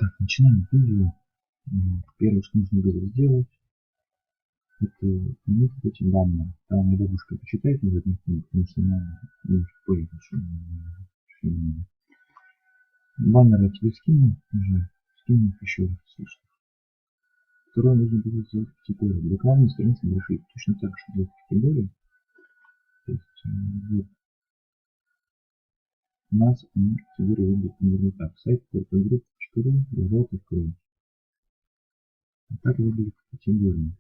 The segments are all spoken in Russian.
Так, начинаем видео. Первое, что нужно было сделать, это изменить эти данные. Там мне бабушка почитает на задних книгах, потому что она немножко позже решила. Баннеры я тебе скину уже. Скину их еще раз, слышно. Второе, нужно было сделать категорию. Для главной страницы решить точно так же делать категории. То есть вот у нас категория выглядит примерно так. Сайт .group.ru, result.ru. А так выглядит категория.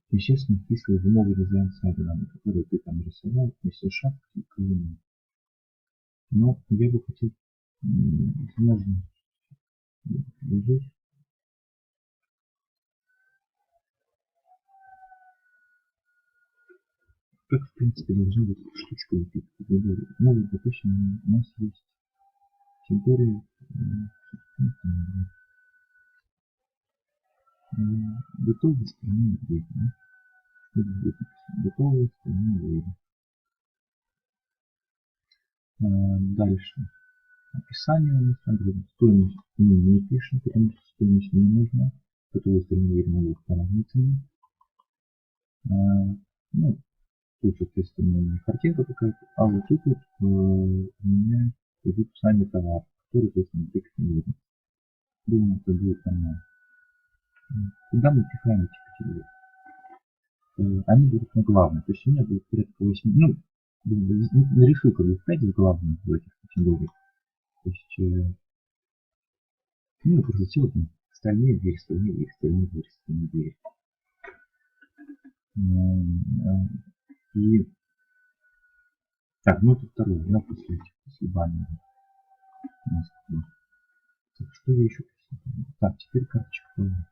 Естественно, вписывай в новый дизайн сайта, который ты там рисовал, если шапки, колонны. Но я бы хотел, возможно, предложить. Как, в принципе, должна быть штучка в этой категории. Ну, допустим, у нас есть категория готовые страны веб. Готовые страны веб. Дальше. Описание у нас там стоимость мы не пишем, потому что стоимость не нужна. Готовые страны веб могут положительно. Ну, тут, соответственно, картинка какая-то, а вот тут вот у меня идут сами товары, которые, соответственно, текст не видно. Думаю, это будет нормально. Куда мы пихаем эти категории? Они будут на главной, то есть у меня будет порядка 8, ну, решил как бы 5 главных в этих категориях. То есть, ну, просто сделать стальные двери, стальные двери, стальные двери, стальные двери. И так, ну это второе, да, после баннера. Так, что я еще присутствую? Так, теперь карточка товара.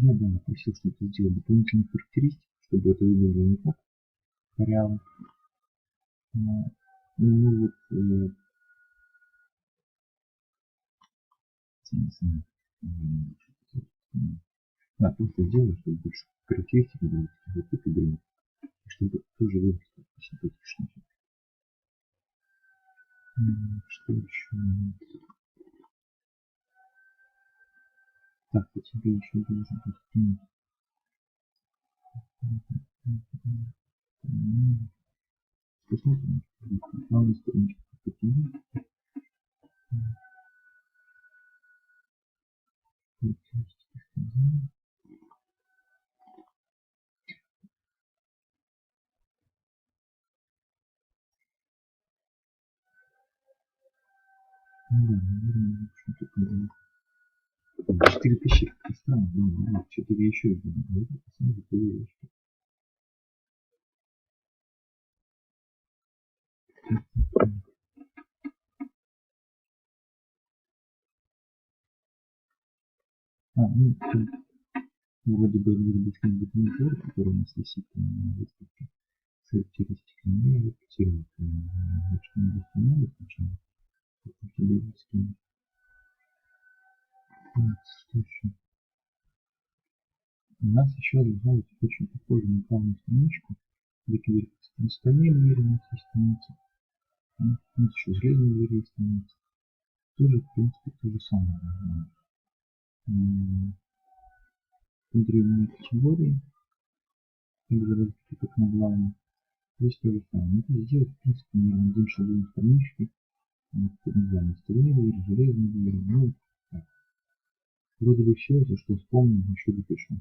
Я бы просил что-то сделать дополнительные характеристики, чтобы это выглядело не так коряво. Ну вот, да, просто сделаю, чтобы больше характеристики было, вот это было, чтобы тоже выглядело симпатично. Что еще? Так, по тебе еще должен быть. Посмотрим, главная страничка какие. Ну да, наверное, в общем-то, когда 4000 как странно, ну, 4 еще и это самое такое, что. Ну, вроде бы может быть какой-нибудь монитор, который у нас висит на выставке с характеристиками, я его потерял. Что-нибудь установить сначала, потом тебе его скину. Что еще? У нас еще должна быть очень похожа на главную страничку, где дверь на столе уверенно есть страница. У нас еще железные двери есть страница. Тоже, в принципе, то же самое. Внутри у меня категории, как на главной. Здесь то же самое. Это сделать, в принципе, наверное, один шаблон странички. Название стальные двери, железные двери. Ну, так. Вроде бы все, если что вспомним, еще допишу.